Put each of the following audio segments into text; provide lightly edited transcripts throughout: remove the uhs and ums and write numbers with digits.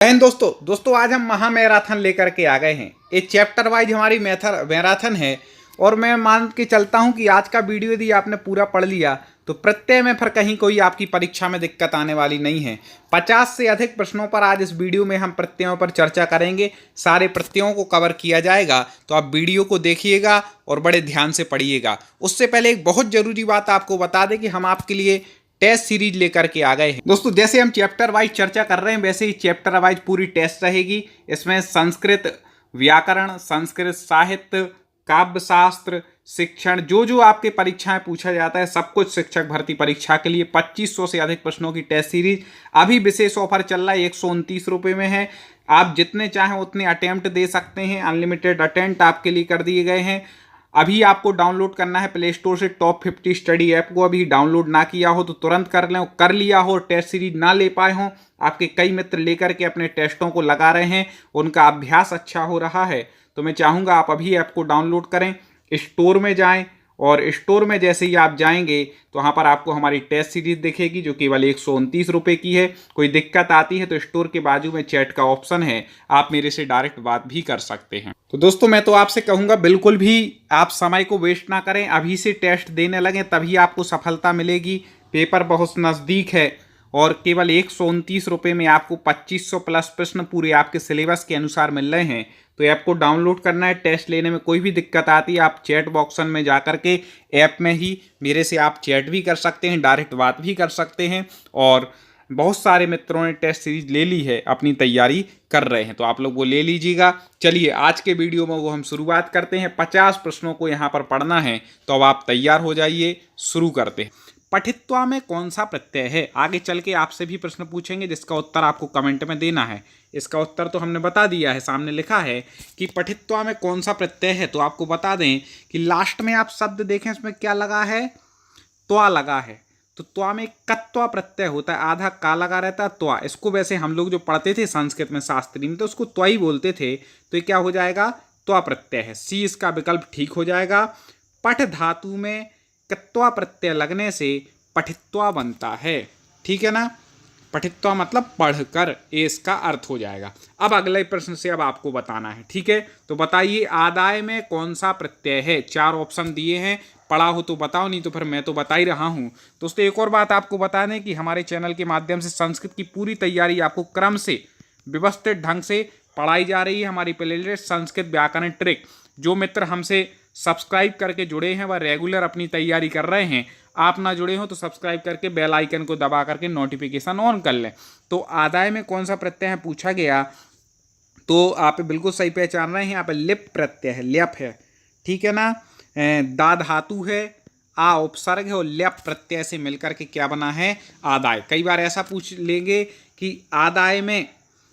बहन दोस्तों आज हम महा मैराथन लेकर के आ गए हैं। ये चैप्टर वाइज हमारी मैराथन है और मैं मान के चलता हूं कि आज का वीडियो यदि आपने पूरा पढ़ लिया तो प्रत्यय में फिर कहीं कोई आपकी परीक्षा में दिक्कत आने वाली नहीं है। 50 से अधिक प्रश्नों पर आज इस वीडियो में हम प्रत्ययों पर चर्चा करेंगे। सारे प्रत्ययों को कवर किया जाएगा, तो आप वीडियो को देखिएगा और बड़े ध्यान से पढ़िएगा। उससे पहले एक बहुत जरूरी बात आपको बता दें कि हम आपके लिए टेस्ट सीरीज लेकर के आ गए हैं। दोस्तों जैसे हम चैप्टर वाइज चर्चा कर रहे हैं वैसे ही चैप्टर वाइज पूरी टेस्ट रहेगी। इसमें संस्कृत व्याकरण, संस्कृत साहित्य, काव्य शास्त्र, शिक्षण, जो आपके परीक्षाएं पूछा जाता है सब कुछ शिक्षक भर्ती परीक्षा के लिए 2500 से अधिक प्रश्नों की टेस्ट सीरीज अभी विशेष ऑफर चल रहा है। 129 रुपये में है। आप जितने चाहें उतने अटेम्प्ट दे सकते हैं। अनलिमिटेड अटेम्प्ट आपके लिए कर दिए गए हैं। अभी आपको डाउनलोड करना है प्ले स्टोर से टॉप 50 स्टडी ऐप को। अभी डाउनलोड ना किया हो तो तुरंत कर लें। कर लिया हो, टेस्ट सीरीज ना ले पाए हों, आपके कई मित्र लेकर के अपने टेस्टों को लगा रहे हैं, उनका अभ्यास अच्छा हो रहा है, तो मैं चाहूँगा आप अभी ऐप को डाउनलोड करें, स्टोर में जाएं और स्टोर में जैसे ही आप जाएंगे तो वहाँ पर आपको हमारी टेस्ट सीरीज दिखेगी जो केवल 129 रुपये की है। कोई दिक्कत आती है तो स्टोर के बाजू में चैट का ऑप्शन है, आप मेरे से डायरेक्ट बात भी कर सकते हैं। तो दोस्तों मैं तो आपसे कहूँगा बिल्कुल भी आप समय को वेस्ट ना करें, अभी से टेस्ट देने लगें तभी आपको सफलता मिलेगी। पेपर बहुत नज़दीक है और केवल 129 रुपये में आपको 2500 प्लस प्रश्न पूरे आपके सिलेबस के अनुसार मिल रहे हैं। तो ऐप को डाउनलोड करना है। टेस्ट लेने में कोई भी दिक्कत आती है आप चैट बॉक्सन में जा कर के ऐप में ही मेरे से आप चैट भी कर सकते हैं, डायरेक्ट बात भी कर सकते हैं। और बहुत सारे मित्रों ने टेस्ट सीरीज ले ली है, अपनी तैयारी कर रहे हैं, तो आप लोग वो ले लीजिएगा। चलिए आज के वीडियो में वो हम शुरुआत करते हैं। 50 प्रश्नों को यहाँ पर पढ़ना है, तो अब आप तैयार हो जाइए, शुरू करते हैं। पठित्वा में कौन सा प्रत्यय है? आगे चल के आपसे भी प्रश्न पूछेंगे जिसका उत्तर आपको कमेंट में देना है। इसका उत्तर तो हमने बता दिया है, सामने लिखा है कि पठित्वा में कौन सा प्रत्यय है। तो आपको बता दें कि लास्ट में आप शब्द देखें, इसमें क्या लगा है? त्वा लगा है। तो त्वा में कत्वा प्रत्यय होता है, आधा का लगा रहता है त्वा। इसको वैसे हम लोग जो पढ़ते थे संस्कृत में शास्त्री में तो उसको त्वा ही बोलते थे, तो ये क्या हो जाएगा? त्वा प्रत्यय है। सी इसका विकल्प ठीक हो जाएगा। पठ धातु में कत्वा प्रत्यय लगने से पठित्वा बनता है, ठीक है ना। पठित्वा मतलब पढ़कर, ये इसका अर्थ हो जाएगा। अब अगले प्रश्न से अब आपको बताना है, ठीक है। तो बताइए आदाय में कौन सा प्रत्यय है? 4 ऑप्शन दिए हैं, पढ़ा हो तो बताओ, नहीं तो फिर मैं तो बता ही रहा हूँ। दोस्तों एक और बात आपको बता दें कि हमारे चैनल के माध्यम से संस्कृत की पूरी तैयारी आपको क्रम से व्यवस्थित ढंग से पढ़ाई जा रही है। हमारी प्लेलिस्ट संस्कृत व्याकरण ट्रिक, जो मित्र हमसे सब्सक्राइब करके जुड़े हैं वह रेगुलर अपनी तैयारी कर रहे हैं। आप ना जुड़े हो तो सब्सक्राइब करके बेल आइकन को दबा करके नोटिफिकेशन ऑन कर लें। तो आदाय में कौन सा प्रत्यय है पूछा गया, तो आप बिल्कुल सही पहचान रहे हैं। यहाँ पे लिप प्रत्यय है, ल्यप है, ठीक है ना। दा धातु है, आ उपसर्ग है और ल्यप प्रत्यय से मिलकर के क्या बना है? आदाय। कई बार ऐसा पूछ लेंगे कि आदाय में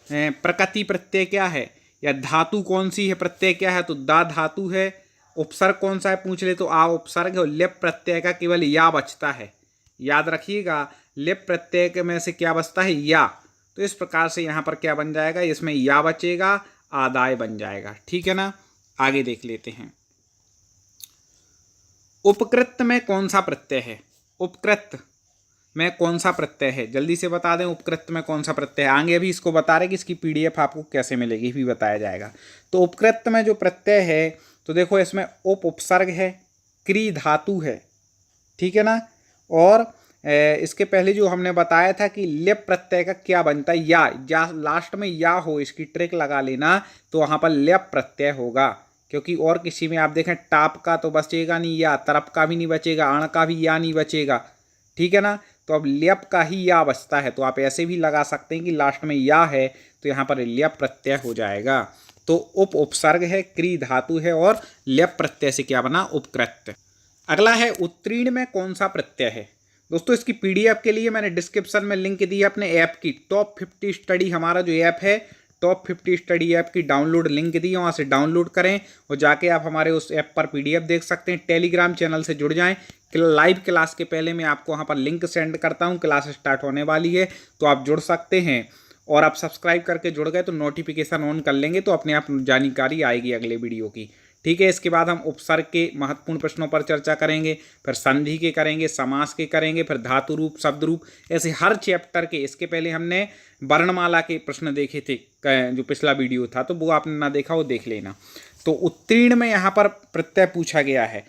प्रकृति प्रत्यय क्या है या धातु कौन सी है, प्रत्यय क्या है? तो दा धातु है। उपसर्ग कौन सा है पूछ ले तो आ उपसर्ग है और लेप प्रत्यय का केवल या बचता है। याद रखिएगा, लेप प्रत्यय में से क्या बचता है? या। तो इस प्रकार से यहाँ पर क्या बन जाएगा? इसमें या बचेगा, आदाय बन जाएगा, ठीक है ना। आगे देख लेते हैं। उपकृत में कौन सा प्रत्यय है? उपकृत में कौन सा प्रत्यय है? जल्दी से बता दें, उपकृत में कौन सा प्रत्यय है। आगे अभी इसको बता रहे कि इसकी PDF आपको कैसे मिलेगी भी बताया जाएगा। तो उपकृत में जो प्रत्यय है तो देखो इसमें उपसर्ग है, क्री धातु है, ठीक है ना। और इसके पहले जो हमने बताया था कि लेप प्रत्यय का क्या बनता है? या लास्ट में या हो, इसकी ट्रिक लगा लेना, तो वहाँ पर लेप प्रत्यय होगा। क्योंकि और किसी में आप देखें टाप का तो बचेगा नहीं, या तरफ का भी नहीं बचेगा, अण का भी या नहीं बचेगा, ठीक है ना। तो अब लेप का ही या बचता है, तो आप ऐसे भी लगा सकते हैं कि लास्ट में या है तो यहाँ पर लेप प्रत्यय हो जाएगा। तो उपसर्ग है, क्री धातु है और लेप प्रत्यय से क्या बना? उपकृत। अगला है उत्तीर्ण में कौन सा प्रत्यय है? दोस्तों इसकी PDF के लिए मैंने डिस्क्रिप्शन में लिंक दी है अपने ऐप की। टॉप 50 स्टडी हमारा जो ऐप है, टॉप 50 स्टडी ऐप की डाउनलोड लिंक दी है, वहाँ से डाउनलोड करें और जाके आप हमारे उस ऐप पर PDF देख सकते हैं। टेलीग्राम चैनल से जुड़ जाएं। लाइव क्लास के पहले मैं आपको वहाँ पर लिंक सेंड करता हूँ, क्लास स्टार्ट होने वाली है तो आप जुड़ सकते हैं। और आप सब्सक्राइब करके जुड़ गए तो नोटिफिकेशन ऑन कर लेंगे तो अपने आप जानकारी आएगी अगले वीडियो की, ठीक है। इसके बाद हम उपसर्ग के महत्वपूर्ण प्रश्नों पर चर्चा करेंगे, फिर संधि के करेंगे, समास के करेंगे, फिर धातु रूप, शब्द रूप, ऐसे हर चैप्टर के। इसके पहले हमने वर्णमाला के प्रश्न देखे थे, जो पिछला वीडियो था, तो वो आपने ना देखा वो देख लेना। तो उत्तीर्ण में यहाँ पर प्रत्यय पूछा गया है।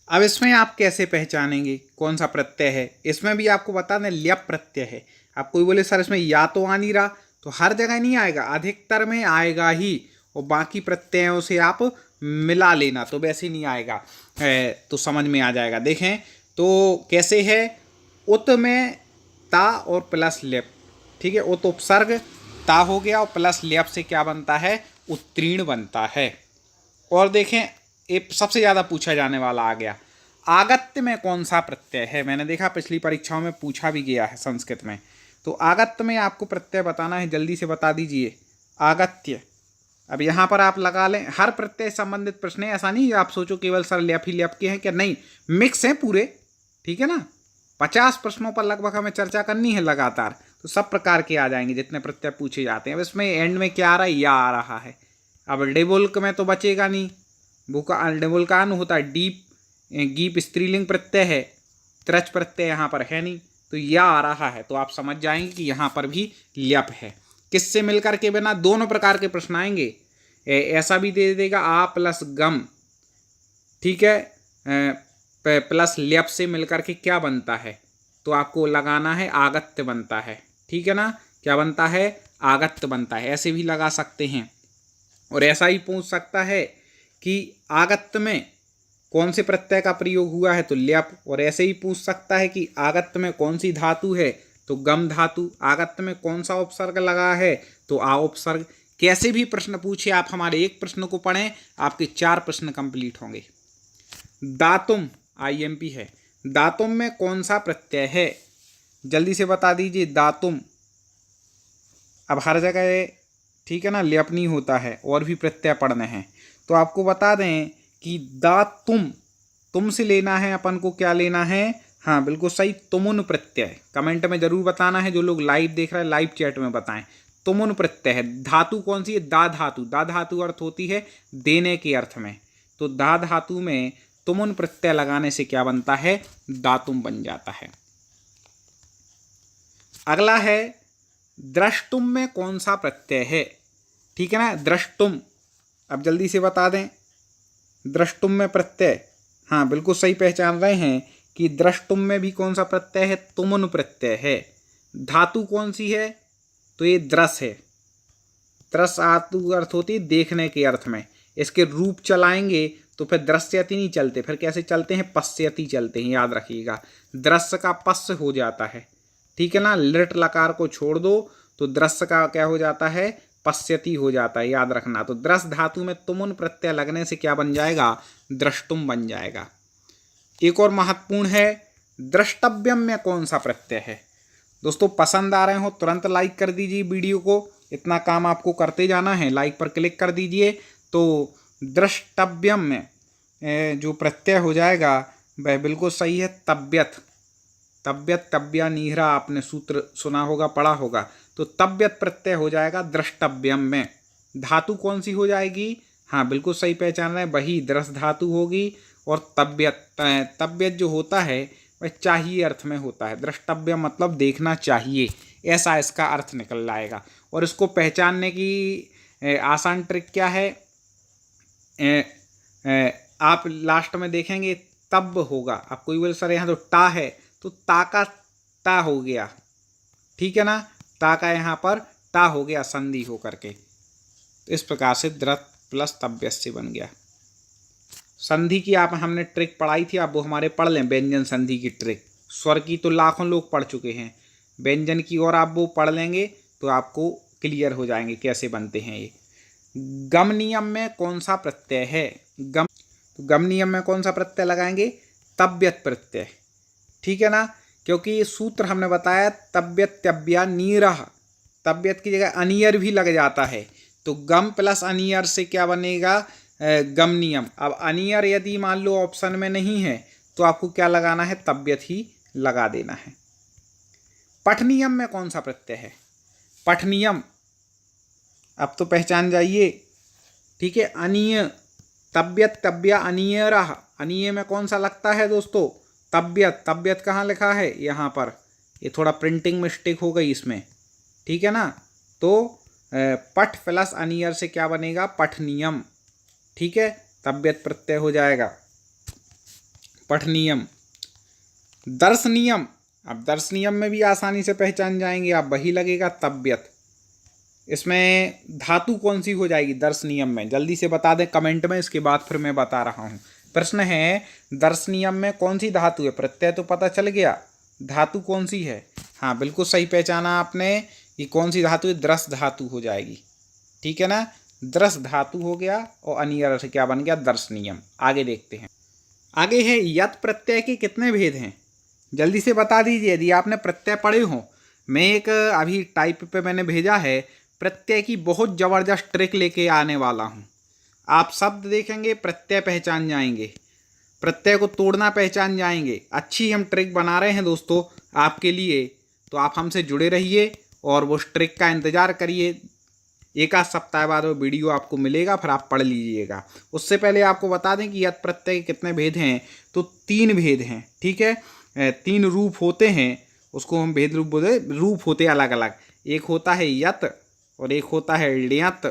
अब इसमें आप कैसे पहचानेंगे कौन सा प्रत्यय है? इसमें भी आपको बता दें ल्यप प्रत्यय है। आप कोई बोले सर इसमें या तो आ नहीं रहा, तो हर जगह नहीं आएगा, अधिकतर में आएगा ही, और बाकी प्रत्ययों से आप मिला लेना, तो वैसे नहीं आएगा, तो समझ में आ जाएगा। देखें तो कैसे है, उत में ता और प्लस ल्यप, ठीक है। उत उपसर्ग, ता हो गया, और प्लस ल्यप से क्या बनता है? उत्तीर्ण बनता है। और देखें ये सबसे ज़्यादा पूछा जाने वाला आ गया, आगत्य में कौन सा प्रत्यय है? मैंने देखा पिछली परीक्षाओं में पूछा भी गया है संस्कृत में। तो आगत्य में आपको प्रत्यय बताना है, जल्दी से बता दीजिए। आगत्य, अब यहाँ पर आप लगा लें, हर प्रत्यय संबंधित प्रश्न है, ऐसा नहीं आप सोचो केवल सर ल्यप ही ल्यप के हैं क्या, नहीं, मिक्स हैं पूरे, ठीक है ना। 50 प्रश्नों पर लगभग हमें चर्चा करनी है लगातार, तो सब प्रकार के आ जाएंगे जितने प्रत्यय पूछे जाते हैं। अब इसमें एंड में क्या आ रहा है? या आ रहा है। अब डेबुल्क में तो बचेगा नहीं, डेबुल्कान होता है डीप, गीप स्त्रीलिंग प्रत्यय है, त्रच प्रत्यय यहाँ पर है नहीं, तो या आ रहा है, तो आप समझ जाएंगे कि यहाँ पर भी ल्यप है। किससे मिलकर के बिना? दोनों प्रकार के प्रश्न आएंगे, ऐसा भी दे देगा आ प्लस गम, ठीक है, प्लस ल्यप से मिलकर के क्या बनता है, तो आपको लगाना है आगत्य बनता है, ठीक है ना। क्या बनता है? आगत्य बनता है। ऐसे भी लगा सकते हैं, और ऐसा ही पूछ सकता है कि आगत्य में कौन से प्रत्यय का प्रयोग हुआ है, तो ल्यप। और ऐसे ही पूछ सकता है कि आगत्य में कौन सी धातु है, तो गम धातु। आगत्य में कौन सा उपसर्ग लगा है, तो आ उपसर्ग। कैसे भी प्रश्न पूछे आप, हमारे एक प्रश्न को पढ़ें, आपके 4 प्रश्न कंप्लीट होंगे। दातुम, IMP है, दातुम में कौन सा प्रत्यय है? जल्दी से बता दीजिए। दातुम, अब हर जगह, ठीक है ना, ल्यप नहीं होता है, और भी प्रत्यय पढ़ने हैं, तो आपको बता दें कि दातुम, तुम से लेना है अपन को, क्या लेना है? हाँ बिल्कुल सही, तुमुन प्रत्यय। कमेंट में जरूर बताना है, जो लोग लाइव देख रहे हैं लाइव चैट में बताएं। तुमुन प्रत्यय है। धातु कौन सी है? दा धातु। दा धातु अर्थ होती है देने के अर्थ में, तो दा धातु में तुमुन प्रत्यय लगाने से क्या बनता है? दातुम बन जाता है। अगला है द्रष्टुम में कौन सा प्रत्यय है, ठीक है ना। द्रष्टुम, अब जल्दी से बता दें, द्रष्टुम में प्रत्यय, हाँ बिल्कुल सही पहचान रहे हैं कि द्रष्टुम में भी कौन सा प्रत्यय है? तुमुन प्रत्यय है। धातु कौन सी है? तो ये द्रस है। द्रस धातु अर्थ होती है देखने के अर्थ में। इसके रूप चलाएंगे तो फिर दृश्यति नहीं चलते, फिर कैसे चलते हैं? पश्यति चलते हैं, याद रखिएगा। दृश्य का पश्य हो जाता है, ठीक है ना। लिट लकार को छोड़ दो तो दृश्य का क्या हो जाता है? पश्यति हो जाता है, याद रखना। तो द्रस धातु में तुमुन प्रत्यय लगने से क्या बन जाएगा? द्रष्टुम बन जाएगा। एक और महत्वपूर्ण है, द्रष्टव्यम में कौन सा प्रत्यय है? दोस्तों पसंद आ रहे हो तुरंत लाइक कर दीजिए वीडियो को, इतना काम आपको करते जाना है, लाइक पर क्लिक कर दीजिए। तो द्रष्टव्यम में जो प्रत्यय हो जाएगा वह बिल्कुल सही है, तब्यत। तब्यत, तब्या नीहरा, आपने सूत्र सुना होगा, पढ़ा होगा, तो तब्यत प्रत्यय हो जाएगा द्रष्टव्यम में। धातु कौन सी हो जाएगी? हाँ बिल्कुल सही पहचान रहे हैं, वही द्रस धातु होगी। और तब्यत, तब्यत जो होता है वह चाहिए अर्थ में होता है। द्रष्टव्य मतलब देखना चाहिए, ऐसा इसका अर्थ निकल आएगा। और इसको पहचानने की आसान ट्रिक क्या है? आप लास्ट में देखेंगे तब होगा। आप कोई बोले सर यहाँ तो टा है, तो ता का ता हो गया, ठीक है ना। ता का यहाँ पर टा हो गया संधि हो करके, तो इस प्रकार से द्रत प्लस तब्यस्य बन गया। संधि की आप हमने ट्रिक पढ़ाई थी, आप वो हमारे पढ़ लें, व्यंजन संधि की ट्रिक। स्वर की तो लाखों लोग पढ़ चुके हैं, व्यंजन की और आप वो पढ़ लेंगे तो आपको क्लियर हो जाएंगे कैसे बनते हैं ये। गम नियम में कौन सा प्रत्यय है? गम, तो गम नियम में कौन सा प्रत्यय लगाएंगे? तब्यत प्रत्यय, ठीक है ना। क्योंकि ये सूत्र हमने बताया तब्यत तब्या नीरह, तब्यत की जगह अनियर भी लग जाता है, तो गम प्लस अनियर से क्या बनेगा? गम नियम। अब अनियर यदि मान लो ऑप्शन में नहीं है तो आपको क्या लगाना है? तब्यत ही लगा देना है। पठ नियम में कौन सा प्रत्यय है? पठ नियम अब तो पहचान जाइए, ठीक है। अनिय तबियत, तब्या, अनियरह, अनिय में कौन सा लगता है दोस्तों? तबियत। तबियत कहाँ लिखा है? यहाँ पर। ये थोड़ा प्रिंटिंग मिस्टेक हो गई इसमें, ठीक है ना। तो पठ प्लस अनियर से क्या बनेगा? पठनियम, ठीक है। तबियत प्रत्यय हो जाएगा पठनियम। दर्शनियम, अब दर्शनियम में भी आसानी से पहचान जाएंगे आप, वही लगेगा तबियत। इसमें धातु कौन सी हो जाएगी दर्शनियम में? जल्दी से बता दें कमेंट में, इसके बाद फिर मैं बता रहा हूँ। प्रश्न है दर्शनियम में कौन सी धातु है? प्रत्यय तो पता चल गया, धातु कौन सी है? हाँ बिल्कुल सही पहचाना आपने। ये कौन सी धातु है? द्रस धातु हो जाएगी, ठीक है ना। द्रस धातु हो गया और अनियर से क्या बन गया? दर्शनियम। आगे देखते हैं। आगे है यत प्रत्यय के कितने भेद हैं? जल्दी से बता दीजिए यदि आपने प्रत्यय पढ़े हो। मैं एक अभी टाइप पे मैंने भेजा है, प्रत्यय की बहुत ज़बरदस्त ट्रिक लेके आने वाला हूँ। आप शब्द देखेंगे, प्रत्यय पहचान जाएंगे, प्रत्यय को तोड़ना पहचान जाएंगे। अच्छी हम ट्रिक बना रहे हैं दोस्तों आपके लिए, तो आप हमसे जुड़े रहिए और वो ट्रिक का इंतज़ार करिए। एक आध सप्ताह बाद वो वीडियो आपको मिलेगा, फिर आप पढ़ लीजिएगा। उससे पहले आपको बता दें कि यत प्रत्यय के कितने भेद हैं। तो 3 भेद हैं, ठीक है। 3 रूप होते हैं, उसको हम भेद रूप बोलते। रूप होते अलग अलग, एक होता है यत और एक होता है ण्यत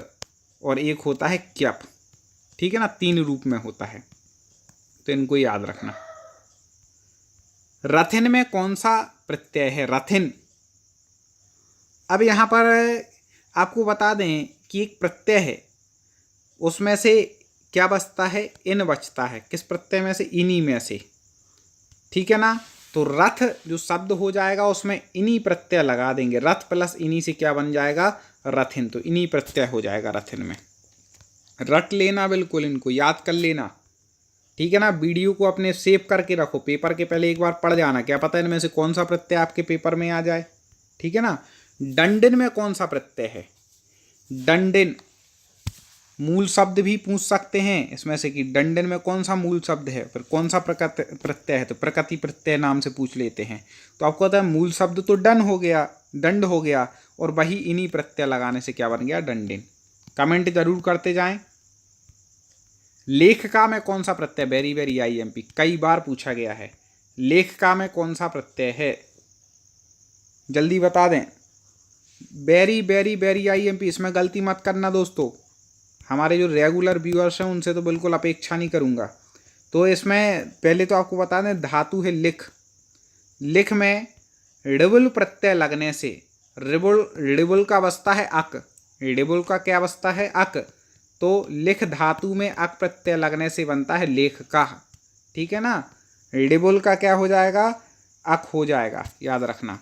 और एक होता है क्यप, ठीक है ना। 3 रूप में होता है, तो इनको याद रखना। रथिन में कौन सा प्रत्यय है? रथिन। अब यहाँ पर आपको बता दें कि एक प्रत्यय है, उसमें से क्या बचता है? इन बचता है। किस प्रत्यय में से? इन्हीं में से, ठीक है ना। तो रथ जो शब्द हो जाएगा उसमें इन्हीं प्रत्यय लगा देंगे। रथ प्लस इन्हीं से क्या बन जाएगा? रथिन। तो इन्हीं प्रत्यय हो जाएगा रथिन में। रट लेना, बिल्कुल इनको याद कर लेना, ठीक है ना। वीडियो को अपने सेव करके रखो, पेपर के पहले एक बार पढ़ जाना, क्या पता इनमें से कौन सा प्रत्यय आपके पेपर में आ जाए, ठीक है ना। दंडिन में कौन सा प्रत्यय है? दंडिन मूल शब्द भी पूछ सकते हैं इसमें से कि दंडिन में कौन सा मूल शब्द है, फिर कौन सा प्रत्यय है। तो प्रकृति प्रत्यय नाम से पूछ लेते हैं। तो आपको पता है मूल शब्द तो डन हो गया, दंड हो गया, और वही इन्हीं प्रत्यय लगाने से क्या बन गया? दंडिन। कमेंट जरूर करते जाएं। लेखका में कौन सा प्रत्यय? वेरी वेरी IMP, कई बार पूछा गया है। लेखका में कौन सा प्रत्यय है? जल्दी बता दें। वेरी वेरी वेरी IMP, इसमें गलती मत करना दोस्तों। हमारे जो रेगुलर व्यूअर्स हैं उनसे तो बिल्कुल अपेक्षा नहीं करूँगा। तो इसमें पहले तो आपको बता दें धातु है लिख। लिख में ऋबुल प्रत्यय लगने से, ऋबुल का बसता है अक, ऋबुल का क्या बसता है? अक। तो लिख धातु में अक प्रत्यय लगने से बनता है लेख का, ठीक है ना। ऋबुल का क्या हो जाएगा? अक हो जाएगा, याद रखना।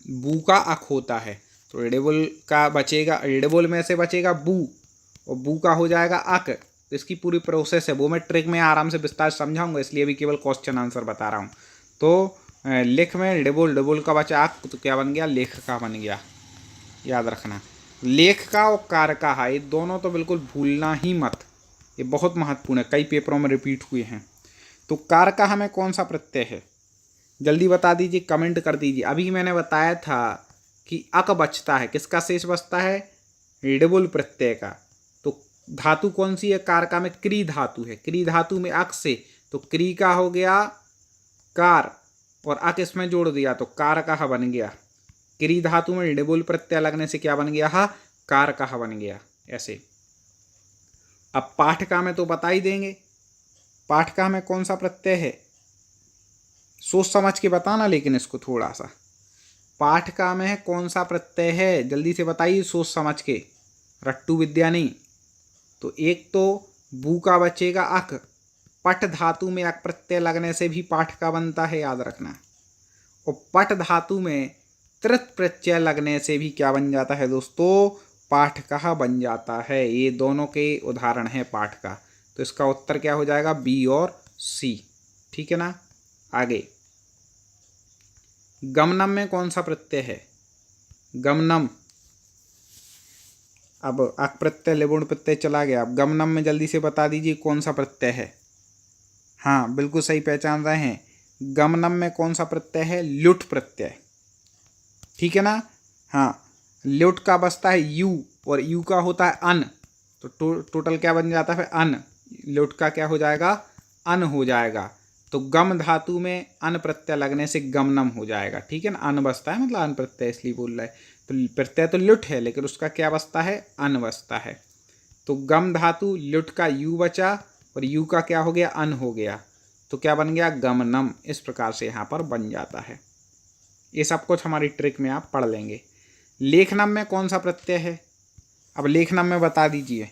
बू का अक होता है, तो ऋबुल का बचेगा, ऋबुल में से बचेगा बू, और बू का हो जाएगा अक। तो इसकी पूरी प्रोसेस है, वो मैं ट्रिक में आराम से विस्तार समझाऊंगा, इसलिए भी केवल क्वेश्चन आंसर बता रहा हूँ। तो लिख में ऋबुल का बचा अक, तो क्या बन गया? लेख का बन गया, याद रखना। लेख का और कारका, ये दोनों तो बिल्कुल भूलना ही मत, ये बहुत महत्वपूर्ण है, कई पेपरों में रिपीट हुए हैं। तो कारका हमें कौन सा प्रत्यय है? जल्दी बता दीजिए, कमेंट कर दीजिए। अभी मैंने बताया था कि अक बचता है, किसका शेष बचता है? ऋबुल प्रत्यय का। तो धातु कौन सी है? कारका में क्री धातु है। क्री धातु में अक से, तो क्री का हो गया कार, और अक इसमें जोड़ दिया तो कार का बन गया। क्री धातु में ऋबुल प्रत्यय लगने से क्या बन गया? कार का बन गया, ऐसे। अब पाठका में तो बता ही देंगे। पाठका में कौन सा प्रत्यय है? सोच समझ के बताना, लेकिन इसको थोड़ा सा। पाठका में कौन सा प्रत्यय है? जल्दी से बताइए, सोच समझ के, रट्टू विद्या नहीं। तो एक तो बू का बचेगा अक, पट धातु में अक प्रत्यय लगने से भी पाठका बनता है, याद रखना। और पट धातु में तृत प्रत्यय लगने से भी क्या बन जाता है दोस्तों? पाठका बन जाता है। ये दोनों के उदाहरण हैं पाठका। तो इसका उत्तर क्या हो जाएगा? बी और सी, ठीक है ना। आगे गमनम में कौन सा प्रत्यय है? गमनम, अब अक प्रत्यय लिबुण प्रत्यय चला गया। अब गमनम में जल्दी से बता दीजिए कौन सा प्रत्यय है? हाँ बिल्कुल सही पहचान रहे हैं। गमनम में कौन सा प्रत्यय है? ल्युट प्रत्यय, ठीक है ना। हाँ, ल्युट का बसता है यू, और यू का होता है अन, तो टोटल क्या बन जाता है? अन। लुट का क्या हो जाएगा, अन हो जाएगा। तो गम धातु में अन प्रत्यय लगने से गमनम हो जाएगा। ठीक है ना, अन बसता है, मतलब अन प्रत्यय इसलिए बोल रहा है। तो प्रत्यय तो लुट है लेकिन उसका क्या बसता है, अन बसता है। तो गम धातु लुट का यू बचा और यू का क्या हो गया, अन हो गया। तो क्या बन गया, गमनम। इस प्रकार से यहाँ पर बन जाता है। ये सब कुछ हमारी ट्रिक में आप पढ़ लेंगे। लेखनम में कौन सा प्रत्यय है, अब लेखनम में बता दीजिए।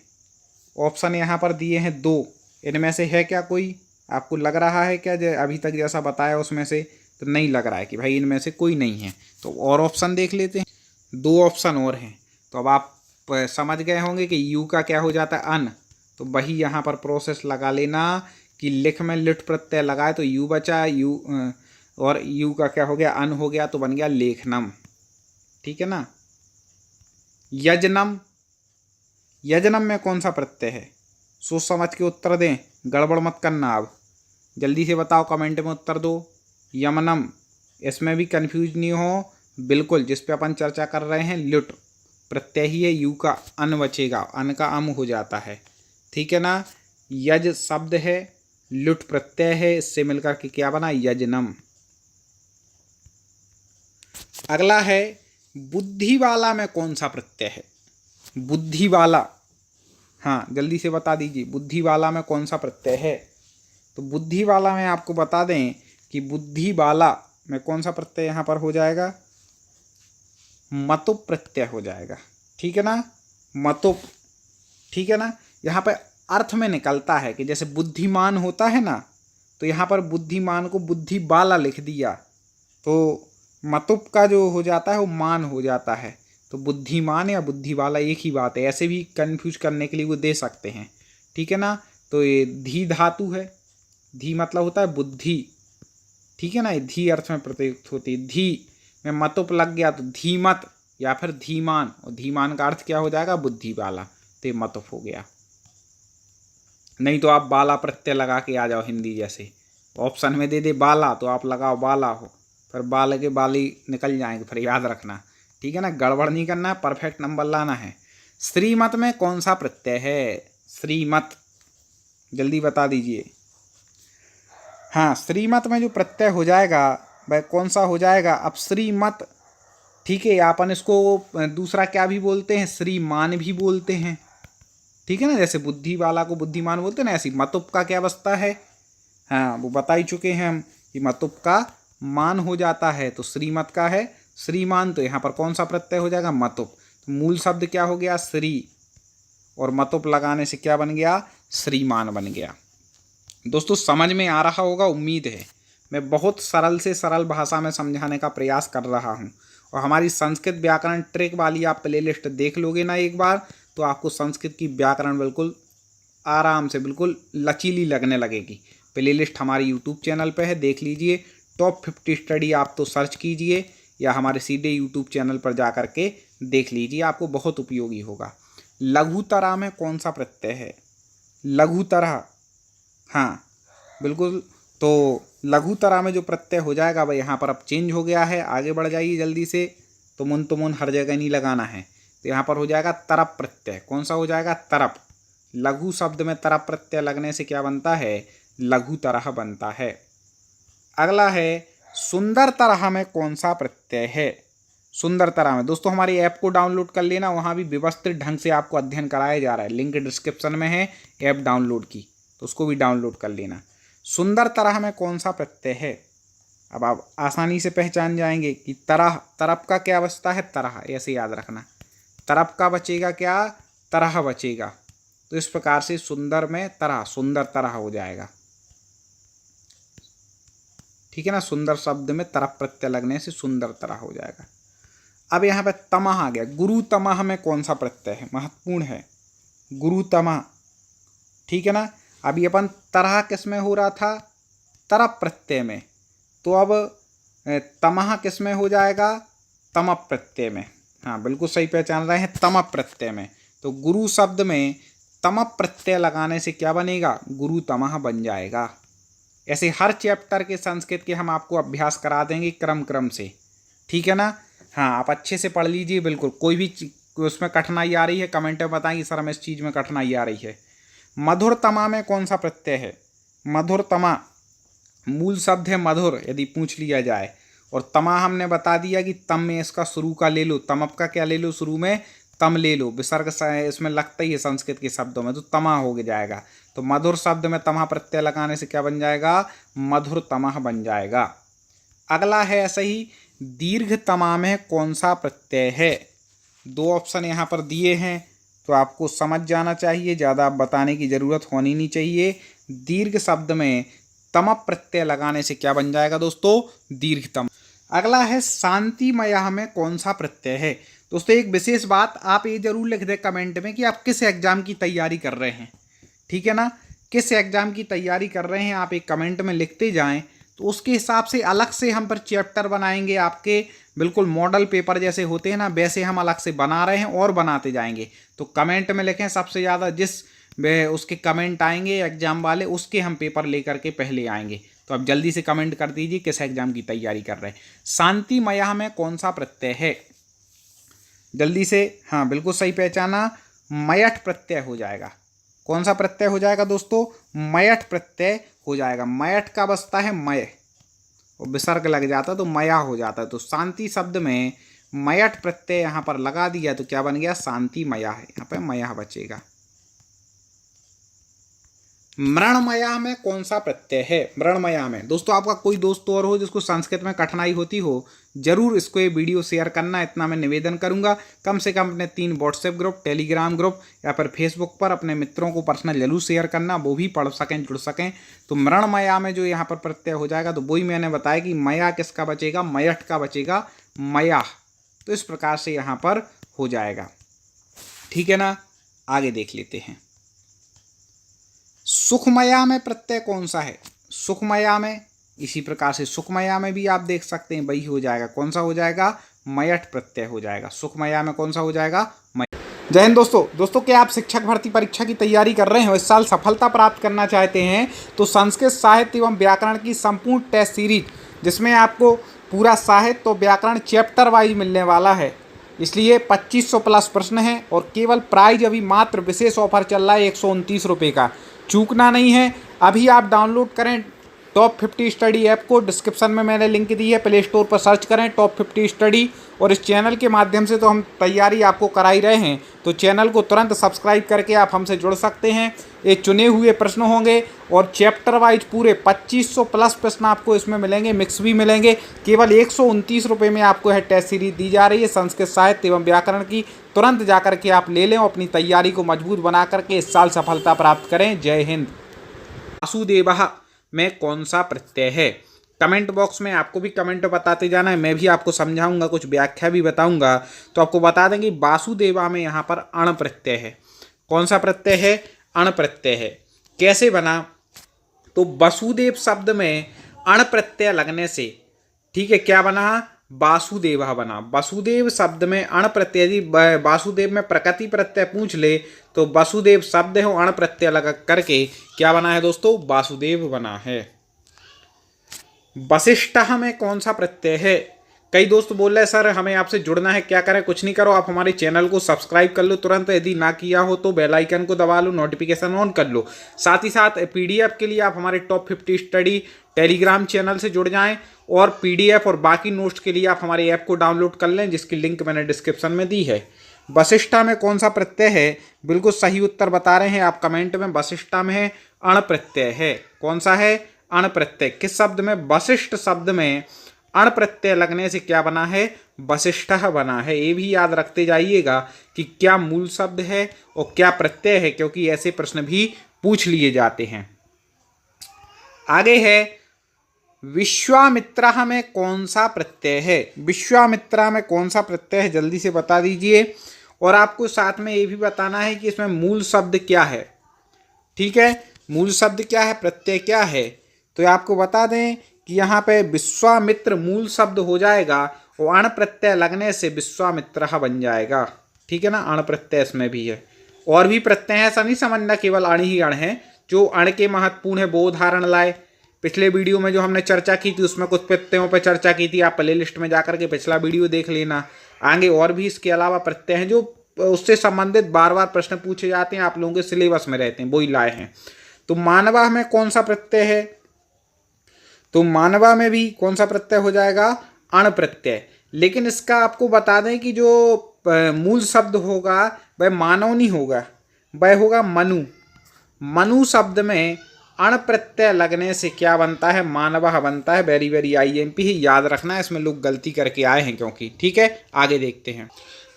ऑप्शन यहाँ पर दिए हैं 2, इनमें से है क्या कोई, आपको लग रहा है क्या अभी तक जैसा बताया उसमें से? तो नहीं लग रहा है कि भाई इनमें से कोई नहीं है। तो और ऑप्शन देख लेते हैं, 2 ऑप्शन और हैं। तो अब आप समझ गए होंगे कि यू का क्या हो जाता है, अन। तो वही यहाँ पर प्रोसेस लगा लेना कि लिख में लिट प्रत्यय लगाए तो यू बचा, यू और यू का क्या हो गया, अन हो गया, तो बन गया लेखनम। ठीक है ना। यजनम, यजनम में कौन सा प्रत्यय है, सोच समझ के उत्तर दें, गड़बड़ मत करना। अब जल्दी से बताओ, कमेंट में उत्तर दो। यमनम, इसमें भी कंफ्यूज नहीं हो, बिल्कुल जिस पे अपन चर्चा कर रहे हैं लुट प्रत्यय ही है, यू का अन बचेगा, अन का अम हो जाता है। ठीक है ना। यज शब्द है, लुट प्रत्यय है, इससे मिलकर के क्या बना, यजनम। अगला है बुद्धि वाला में कौन सा प्रत्यय है, बुद्धि वाला, हाँ जल्दी से बता दीजिए, बुद्धि वाला में कौन सा प्रत्यय है। तो बुद्धि वाला में आपको बता दें कि बुद्धि वाला में कौन सा प्रत्यय यहाँ पर हो जाएगा, मतुप प्रत्यय हो जाएगा। ठीक है ना, मतुप। ठीक है ना। यहाँ पर अर्थ में निकलता है कि जैसे बुद्धिमान होता है ना, तो यहाँ पर बुद्धिमान को बुद्धि वाला लिख दिया तो मतुप का जो हो जाता है वो मान हो जाता है। तो बुद्धिमान या बुद्धि वाला एक ही बात है, ऐसे भी कंफ्यूज करने के लिए वो दे सकते हैं। ठीक है ना। तो ये धी धातु है, धी मतलब होता है बुद्धि। ठीक है ना, ये धी अर्थ में प्रयुक्त होती है। धी में मतुप लग गया तो धीमत या फिर धीमान, और धीमान का अर्थ क्या हो जाएगा, बुद्धि वाला। तो ये मतुप हो गया। नहीं तो आप बाला प्रत्यय लगा के आ जाओ, हिंदी जैसे ऑप्शन में दे दे बाला तो आप लगाओ बाला हो, फिर बाल के बाली निकल जाएंगे, फिर याद रखना। ठीक है ना, गड़बड़ नहीं करना है, परफेक्ट नंबर लाना है। श्रीमत में कौन सा प्रत्यय है, श्रीमत, जल्दी बता दीजिए। हाँ, श्रीमत में जो प्रत्यय हो जाएगा वह कौन सा हो जाएगा, अब श्रीमत। ठीक है, अपन इसको दूसरा क्या भी बोलते हैं, श्रीमान भी बोलते हैं। ठीक है ना, जैसे बुद्धि वाला को बुद्धिमान बोलते हैं ना, ऐसी मतुप का क्या बसता है, हाँ वो बता ही चुके हैं हम कि मतुप का मान हो जाता है। तो श्रीमत का है श्रीमान, तो यहाँ पर कौन सा प्रत्यय हो जाएगा, मतुप। तो मूल शब्द क्या हो गया, श्री, और मतुप लगाने से क्या बन गया, श्रीमान बन गया। दोस्तों समझ में आ रहा होगा, उम्मीद है। मैं बहुत सरल से सरल भाषा में समझाने का प्रयास कर रहा हूँ। और हमारी संस्कृत व्याकरण ट्रिक वाली आप प्लेलिस्ट देख लोगे ना एक बार, तो आपको संस्कृत की व्याकरण बिल्कुल आराम से, बिल्कुल लचीली लगने लगेगी। प्लेलिस्ट हमारी यूट्यूब चैनल पे है, देख लीजिए। टॉप 50 स्टडी आप तो सर्च कीजिए या हमारे सीधे यूट्यूब चैनल पर जा कर के देख लीजिए, आपको बहुत उपयोगी होगा। लघुतरा में कौन सा प्रत्यय है, लघुतरा, हाँ बिल्कुल। तो लघुतरा में जो प्रत्यय हो जाएगा वह यहाँ पर अब चेंज हो गया है, आगे बढ़ जाइए जल्दी से। तो मुन हर जगह नहीं लगाना है, तो यहाँ पर हो जाएगा तरप प्रत्यय। कौन सा हो जाएगा, तरप। लघु शब्द में तरप प्रत्यय लगने से क्या बनता है, लघुतरा बनता है। अगला है सुंदर तरह में कौन सा प्रत्यय है। सुंदर तरह में दोस्तों हमारी ऐप को डाउनलोड कर लेना, वहाँ भी व्यवस्थित ढंग से आपको अध्ययन कराया जा रहा है। लिंक डिस्क्रिप्शन में है ऐप डाउनलोड की, तो उसको भी डाउनलोड कर लेना। सुंदर तरह में कौन सा प्रत्यय है, अब आप आसानी से पहचान जाएंगे कि तरह, तरफ का क्या बचता है, तरह, ऐसे याद रखना। तरफ का बचेगा क्या, तरह बचेगा। तो इस प्रकार से सुंदर में तरह, सुंदर तरह हो जाएगा। ठीक है ना, सुंदर शब्द में तरफ प्रत्यय लगने से सुंदर तरह हो जाएगा। अब यहाँ पे तमह आ गया। गुरु तमह में कौन सा प्रत्यय है, महत्वपूर्ण है, गुरु तमह। ठीक है ना, अभी अपन तरह किस में हो रहा था, तरफ प्रत्यय में, तो अब तमह किस में हो जाएगा, तमप प्रत्यय में। हाँ बिल्कुल सही पहचान रहे हैं, तमप प्रत्यय में। तो गुरु शब्द में तमप प्रत्यय लगाने से क्या बनेगा, गुरु तमह बन जाएगा। ऐसे हर चैप्टर के संस्कृत के हम आपको अभ्यास करा देंगे क्रम से। ठीक है ना, हाँ आप अच्छे से पढ़ लीजिए। बिल्कुल कोई भी उसमें कठिनाई आ रही है कमेंट में बताएं कि सर हमें इस चीज़ में कठिनाई आ रही है, मधुरतमा में कौन सा प्रत्यय है? मधुरतमा मूल शब्द है मधुर, यदि पूछ लिया जाए। और तमा हमने बता दिया कि तम में इसका शुरू का ले लो, तमप का क्या ले लो, शुरू में तम ले लो, विसर्ग इसमें लगता ही है संस्कृत के शब्दों में, तो तमा हो जाएगा। तो मधुर शब्द में तमा प्रत्यय लगाने से क्या बन जाएगा? मधुरतमा बन जाएगा। अगला है ऐसे ही, दीर्घतमा में कौन सा प्रत्यय है? 2 ऑप्शन यहाँ पर दिए हैं, तो आपको समझ जाना चाहिए, ज़्यादा बताने की जरूरत होनी नहीं चाहिए। दीर्घ शब्द में तम प्रत्यय लगाने से क्या बन जाएगा दोस्तों? दीर्घतम। अगला है, शांतिमया में कौन सा प्रत्यय है? दोस्तों एक विशेष बात आप ये जरूर लिख दें कमेंट में कि आप किस एग्जाम की तैयारी कर रहे हैं, ठीक है ना? किस एग्जाम की तैयारी कर रहे हैं आप एक कमेंट में लिखते जाएं, तो उसके हिसाब से अलग से हम पर चैप्टर बनाएंगे। आपके बिल्कुल मॉडल पेपर जैसे होते हैं ना, वैसे हम अलग से बना रहे हैं और बनाते जाएंगे। तो कमेंट में लिखें, सबसे ज़्यादा जिस उसके कमेंट आएंगे एग्जाम वाले, उसके हम पेपर लेकर के पहले आएंगे। तो आप जल्दी से कमेंट कर दीजिए किस एग्जाम की तैयारी कर रहे हैं। शांतिमया में कौन सा प्रत्यय है? जल्दी से, हाँ बिल्कुल सही पहचाना, मयठ प्रत्यय हो जाएगा। कौन सा प्रत्यय हो जाएगा दोस्तों? मयठ प्रत्यय हो जाएगा। मयठ का बसता है मय, और विसर्ग लग जाता है तो मया हो जाता है। तो शांति शब्द में मयठ प्रत्यय यहाँ पर लगा दिया तो क्या बन गया? शांतिमया है, यहाँ पे मया बचेगा। मृण्मया में कौन सा प्रत्यय है? मृण्मया में दोस्तों आपका कोई दोस्त और हो जिसको संस्कृत में कठिनाई होती हो, जरूर इसको ये वीडियो शेयर करना, इतना मैं निवेदन करूंगा। कम से कम अपने 3 व्हाट्सएप ग्रुप, टेलीग्राम ग्रुप या फिर फेसबुक पर अपने मित्रों को पर्सनल जरूर शेयर करना, वो भी पढ़ सकें, जुड़ सकें। तो मृण्मया में जो यहाँ पर प्रत्यय हो जाएगा, तो वही मैंने बताया कि मया किसका बचेगा? मयठ का बचेगा, मया। तो इस प्रकार से यहाँ पर हो जाएगा, ठीक है ना? आगे देख लेते हैं। सुखमया में प्रत्यय कौन सा है? सुखमया में इसी प्रकार से सुखमया में भी आप देख सकते हैं, वही हो जाएगा। कौन सा हो जाएगा? मयठ प्रत्यय हो जाएगा। सुखमया में कौन सा हो जाएगा? मयठ। जय हिंद दोस्तों क्या आप शिक्षक भर्ती परीक्षा की तैयारी कर रहे हैं और इस साल सफलता प्राप्त करना चाहते हैं, तो संस्कृत साहित्य एवं व्याकरण की संपूर्ण टेस्ट सीरीज, जिसमें आपको पूरा साहित्य और व्याकरण चैप्टर वाइज मिलने वाला है, इसलिए 2500 प्लस प्रश्न हैं और केवल प्राइज अभी मात्र विशेष ऑफर चल रहा है 129 रुपये का। चूकना नहीं है, अभी आप डाउनलोड करें टॉप 50 स्टडी ऐप को, डिस्क्रिप्शन में मैंने लिंक दी है, प्ले स्टोर पर सर्च करें टॉप 50 स्टडी। और इस चैनल के माध्यम से तो हम तैयारी आपको करा ही रहे हैं, तो चैनल को तुरंत सब्सक्राइब करके आप हमसे जुड़ सकते हैं। ये चुने हुए प्रश्न होंगे और चैप्टर वाइज पूरे 2500 प्लस प्रश्न आपको इसमें मिलेंगे, मिक्स भी मिलेंगे। केवल 129 रुपये में आपको यह टेस्ट सीरीज दी जा रही है संस्कृत साहित्य एवं व्याकरण की। तुरंत जाकर के आप ले लें और अपनी तैयारी को मजबूत बना करके इस साल सफलता प्राप्त करें। जय हिंद। वासुदेवः में कौन सा प्रत्यय है? कमेंट बॉक्स में आपको भी कमेंट बताते जाना है, मैं भी आपको समझाऊंगा, कुछ व्याख्या भी बताऊंगा। तो आपको बता दें कि वासुदेवा में यहाँ पर अण प्रत्यय है। कौन सा प्रत्यय है? अण प्रत्यय है। कैसे बना? तो वसुदेव शब्द में अण प्रत्यय लगने से, ठीक है, क्या बना? वासुदेवा बना। वसुदेव शब्द में अण प्रत्यय, यदि वासुदेव में प्रकृति प्रत्यय पूछ ले तो वसुदेव शब्द है, अण प्रत्यय लगा करके क्या बना है दोस्तों? वासुदेव बना है। वशिष्ठः में कौन सा प्रत्यय है? कई दोस्त बोल रहे हैं सर हमें आपसे जुड़ना है, क्या करें? कुछ नहीं करो, आप हमारे चैनल को सब्सक्राइब कर लो तुरंत, यदि ना किया हो तो बेल आइकन को दबा लो, नोटिफिकेशन ऑन कर लो। साथ ही साथ पीडीएफ के लिए आप हमारे टॉप 50 स्टडी टेलीग्राम चैनल से जुड़ जाएं, और पीडीएफ और बाकी नोट्स के लिए आप हमारे ऐप को डाउनलोड कर लें, जिसकी लिंक मैंने डिस्क्रिप्शन में दी है। वशिष्ठा में कौन सा प्रत्यय है? बिल्कुल सही उत्तर बता रहे हैं आप कमेंट में, वशिष्ठा में है अण प्रत्यय है। कौन सा है? अण प्रत्यय। किस शब्द में? वशिष्ठ शब्द में अण प्रत्यय लगने से क्या बना है? वशिष्ठः बना है। ये भी याद रखते जाइएगा कि क्या मूल शब्द है और क्या प्रत्यय है, क्योंकि ऐसे प्रश्न भी पूछ लिए जाते हैं। आगे है विश्वामित्र में कौन सा प्रत्यय है? विश्वामित्र में कौन सा प्रत्यय है? जल्दी से बता दीजिए। और आपको साथ में ये भी बताना है कि इसमें मूल शब्द क्या है, ठीक है? मूल शब्द क्या है, प्रत्यय क्या है? तो आपको बता दें कि यहाँ पे विश्वामित्र मूल शब्द हो जाएगा और अण प्रत्यय लगने से विश्वामित्र बन जाएगा, ठीक है ना? अण प्रत्यय इसमें भी है, और भी प्रत्यय है, ऐसा नहीं समझना केवल अण ही अण है। जो अण के महत्वपूर्ण है वो उदाहरण लाए। पिछले वीडियो में जो हमने चर्चा की थी उसमें कुछ प्रत्ययों पर चर्चा की थी, आप प्ले लिस्ट में जाकर के पिछला वीडियो देख लेना। आगे और भी इसके अलावा प्रत्यय हैं जो उससे संबंधित बार बार प्रश्न पूछे जाते हैं, आप लोगों के सिलेबस में रहते हैं, वही लाए हैं। तो मानवा में कौन सा प्रत्यय है? तो मानवा में भी कौन सा प्रत्यय हो जाएगा? अण प्रत्यय। लेकिन इसका आपको बता दें कि जो मूल शब्द होगा वह मानव नहीं होगा, वह होगा मनु। मनु शब्द में अण प्रत्यय लगने से क्या बनता है? मानवा बनता है। वेरी वेरी IMP ही याद रखना है, इसमें लोग गलती करके आए हैं क्योंकि। ठीक है, आगे देखते हैं।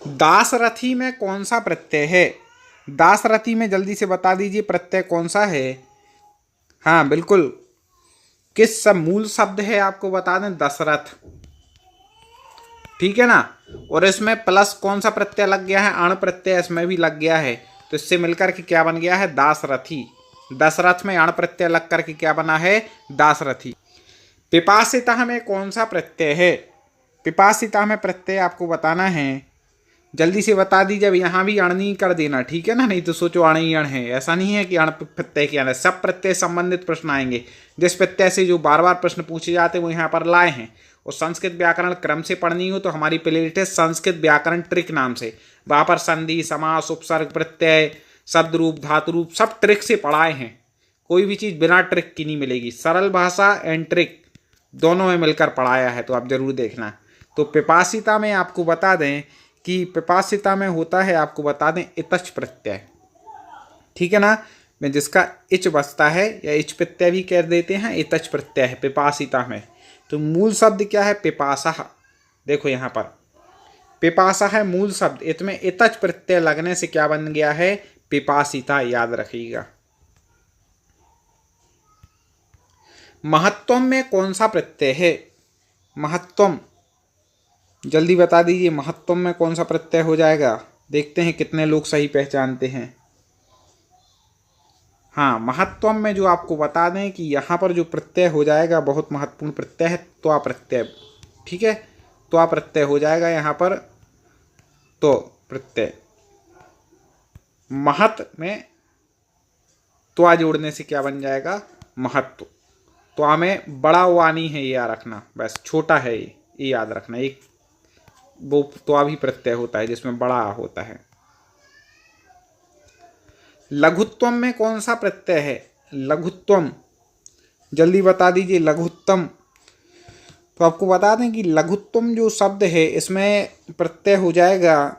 दासरथी में कौन सा प्रत्यय है? दासरथी में जल्दी से बता दीजिए प्रत्यय कौन सा है? हाँ बिल्कुल, किस सब मूल शब्द है आपको बता दें? दशरथ। ठीक है ना। और इसमें प्लस कौन सा प्रत्यय लग गया है? अण प्रत्यय इसमें भी लग गया है। तो इससे मिलकर के क्या बन गया है? दासरथी। दशरथ में अण प्रत्यय लग करके क्या बना है? दासरथी। पिपासिता में कौन सा प्रत्यय है? पिपासिता में प्रत्यय आपको बताना है, जल्दी से बता दीजिए। अब यहाँ भी अण नहीं कर देना, ठीक है ना, नहीं तो सोचो अण ही अण है। ऐसा नहीं है कि अण प्रत्यय क्या है, सब प्रत्यय संबंधित प्रश्न आएंगे। जिस प्रत्यय से जो बार बार प्रश्न पूछे जाते हैं वो यहाँ पर लाए हैं। और संस्कृत व्याकरण क्रम से पढ़नी हो तो हमारी प्लेलिस्ट है संस्कृत व्याकरण ट्रिक नाम से, वहाँ पर संधि, समास, उपसर्ग, प्रत्यय, शब्द रूप, धातु रूप सब ट्रिक से पढ़ाए हैं। कोई भी चीज़ बिना ट्रिक की नहीं मिलेगी। सरल भाषा एंड ट्रिक दोनों में मिलकर पढ़ाया है, तो आप जरूर देखना। तो पिपासिता में आपको बता दें कि पिपासिता में होता है, आपको बता दें, इतच प्रत्यय। ठीक है ना, में जिसका इच बसता है या इच प्रत्यय भी कह देते हैं, इतच प्रत्यय है पिपासिता में। तो मूल शब्द क्या है? पिपासा। देखो यहाँ पर पिपासा है मूल शब्द, इसमें इतच प्रत्यय लगने से क्या बन गया है? पिपासिता। याद रखिएगा। महत्वम में कौन सा प्रत्यय है? महत्वम जल्दी बता दीजिए, महत्वम में कौन सा प्रत्यय हो जाएगा? देखते हैं कितने लोग सही पहचानते हैं। हाँ, महत्वम में जो आपको बता दें कि यहाँ पर जो प्रत्यय हो जाएगा बहुत महत्वपूर्ण प्रत्यय है, त्वा प्रत्यय। ठीक है, त्वा प्रत्यय हो जाएगा यहाँ पर। तो प्रत्यय महत में त्वा जोड़ने से क्या बन जाएगा? महत्व। त्वा में बड़ा वानी है, ये याद रखना, बस छोटा है ये याद रखना। एक वो त्वा भी प्रत्यय होता है जिसमें बड़ा होता है। लघुत्वम में कौन सा प्रत्यय है? लघुत्वम जल्दी बता दीजिए। लघुत्तम, तो आपको बता दें कि लघुत्वम जो शब्द है इसमें प्रत्यय हो जाएगा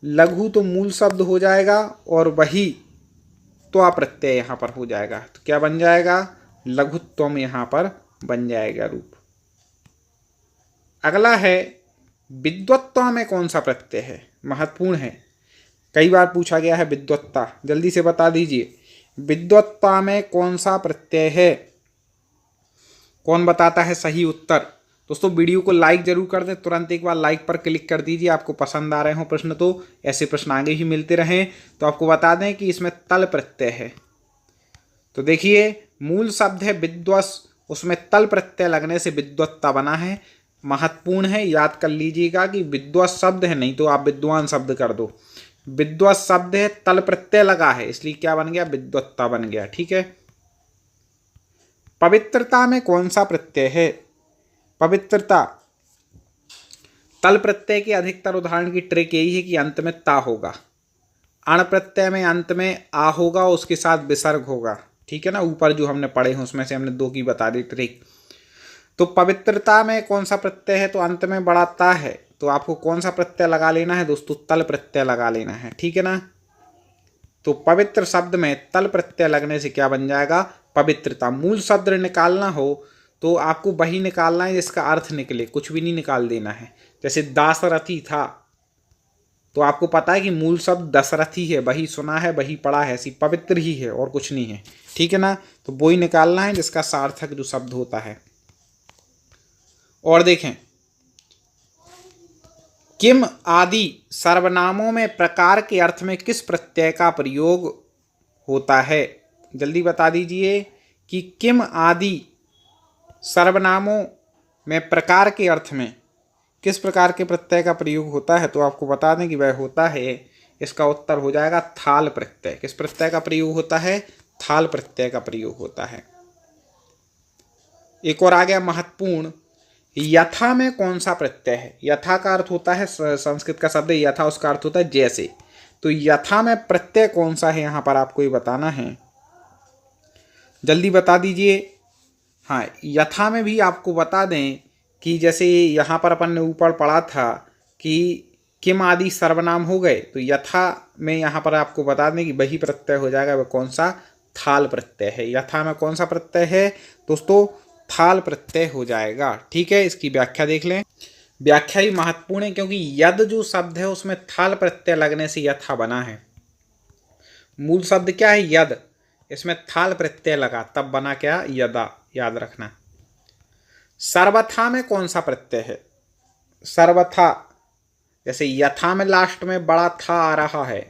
लघु, तो मूल शब्द हो जाएगा और वही त्वा प्रत्यय यहाँ पर हो जाएगा। तो क्या बन जाएगा? लघुत्वम यहाँ पर बन जाएगा रूप। अगला है विद्वत्ता में कौन सा प्रत्यय है? महत्वपूर्ण है, कई बार पूछा गया है विद्वत्ता। जल्दी से बता दीजिए विद्वत्ता में कौन सा प्रत्यय है? कौन बताता है सही उत्तर? दोस्तों वीडियो को लाइक जरूर कर दें, तुरंत एक बार लाइक पर क्लिक कर दीजिए। आपको पसंद आ रहे हो प्रश्न तो ऐसे प्रश्न आगे ही मिलते रहें। तो आपको बता दें कि इसमें तल प्रत्यय है। तो देखिए मूल शब्द है विद्वस, उसमें तल प्रत्यय लगने से विद्वत्ता बना है। महत्वपूर्ण है, याद कर लीजिएगा कि विद्वस शब्द है, नहीं तो आप विद्वान शब्द कर दो। विद्वस शब्द है, तल प्रत्यय लगा है, इसलिए क्या बन गया? विद्वत्ता बन गया। ठीक है। पवित्रता में कौन सा प्रत्यय है? पवित्रता तल प्रत्यय के अधिकतर उदाहरण की ट्रिक यही है कि अंत में ता होगा। अण प्रत्यय में अंत में आ होगा, उसके साथ विसर्ग होगा। ठीक है ना, ऊपर जो हमने पढ़े हैं उसमें से हमने दो की बता दी ट्रिक। तो पवित्रता में कौन सा प्रत्यय है? तो अंत में बड़ा ता है, तो आपको कौन सा प्रत्यय लगा लेना है दोस्तों? तल प्रत्यय लगा लेना है। ठीक है ना। तो पवित्र शब्द में तल प्रत्यय लगने से क्या बन जाएगा? पवित्रता। मूल शब्द निकालना हो तो आपको वही निकालना है जिसका अर्थ निकले, कुछ भी नहीं निकाल देना है। जैसे दासरथी था, तो आपको पता है कि मूल शब्द दशरथी है, वही सुना है, वही पढ़ा है, ऐसी पवित्र ही है और कुछ नहीं है। ठीक है ना। तो वही निकालना है जिसका सार्थक जो शब्द होता है। और देखें, किम आदि सर्वनामों में प्रकार के अर्थ में किस प्रत्यय का प्रयोग होता है? जल्दी बता दीजिए कि किम आदि सर्वनामों में प्रकार के अर्थ में किस प्रकार के प्रत्यय का प्रयोग होता है? तो आपको बता दें कि वह होता है, इसका उत्तर हो जाएगा थाल प्रत्यय। किस प्रत्यय का प्रयोग होता है? थाल प्रत्यय का प्रयोग होता है। एक और आ गया महत्वपूर्ण, यथा में कौन सा प्रत्यय है? यथा का अर्थ होता है, संस्कृत का शब्द यथा, उसका अर्थ होता है जैसे। तो यथा में प्रत्यय कौन सा है यहाँ पर आपको ये बताना है, जल्दी बता दीजिए। हाँ, यथा में भी आपको बता दें कि जैसे यहाँ पर अपन ने ऊपर पढ़ा था कि किम आदि सर्वनाम हो गए, तो यथा में यहाँ पर आपको बता दें कि वही प्रत्यय हो जाएगा, वह कौन सा? थाल प्रत्यय है। यथा में कौन सा प्रत्यय है दोस्तों? थाल प्रत्यय हो जाएगा। ठीक है, इसकी व्याख्या देख लें। व्याख्या ही महत्वपूर्ण है क्योंकि यद जो शब्द है उसमें थाल प्रत्यय लगने से यथा बना है। मूल शब्द क्या है? यद, इसमें थाल प्रत्यय लगा तब बना क्या? यदा, याद रखना। सर्वथा में कौन सा प्रत्यय है? सर्वथा, जैसे यथा में लास्ट में बड़ा था आ रहा है,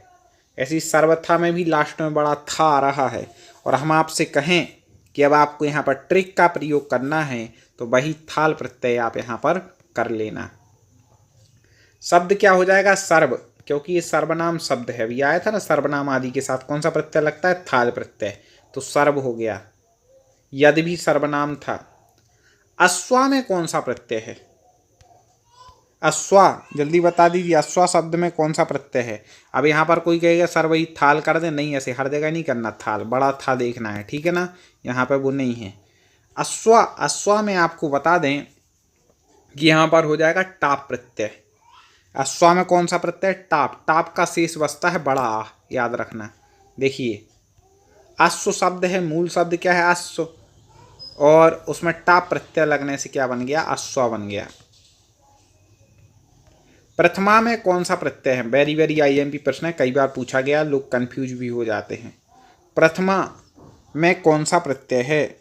ऐसी सर्वथा में भी लास्ट में बड़ा था आ रहा है। और हम आपसे कहें कि अब आपको यहाँ पर ट्रिक का प्रयोग करना है तो वही थाल प्रत्यय आप यहाँ पर कर लेना। शब्द क्या हो जाएगा? सर्व, क्योंकि ये सर्वनाम शब्द है। अभी आया था ना, सर्वनाम आदि के साथ कौन सा प्रत्यय लगता है? थाल प्रत्यय। तो सर्व हो गया। यदि भी सर्वनाम था। अश्वा में कौन सा प्रत्यय है? अश्वा, जल्दी बता दीजिए, अश्वा शब्द में कौन सा प्रत्यय है? अब यहाँ पर कोई कहेगा सर वही थाल कर दे, नहीं, ऐसे हर जगह नहीं करना, थाल बड़ा था देखना है, ठीक है ना, यहाँ पर वो नहीं है। अश्वा, अश्वा में आपको बता दें कि यहाँ पर हो जाएगा टाप प्रत्यय। अश्वा में कौन सा प्रत्यय? टाप। टाप का शेष बचता है बड़ा आ, याद रखना। देखिए, अश्व शब्द है, मूल शब्द क्या है? अश्व, और उसमें टाप प्रत्यय लगने से क्या बन गया? अश्वा बन गया। प्रथमा में कौन सा प्रत्यय है? वेरी वेरी आईएमपी प्रश्न है, कई बार पूछा गया, लोग कंफ्यूज भी हो जाते हैं। प्रथमा में कौन सा प्रत्यय है?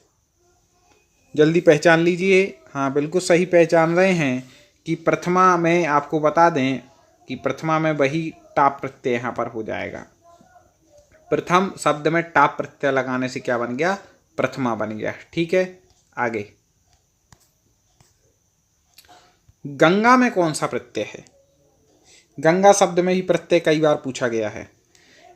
जल्दी पहचान लीजिए। हाँ, बिल्कुल सही पहचान रहे हैं कि प्रथमा में आपको बता दें कि प्रथमा में वही टाप प्रत्यय यहाँ पर हो जाएगा। प्रथम शब्द में टाप प्रत्यय लगाने से क्या बन गया? प्रथमा बन गया। ठीक है, आगे। गंगा में कौन सा प्रत्यय है? गंगा शब्द में ही प्रत्यय कई बार पूछा गया है।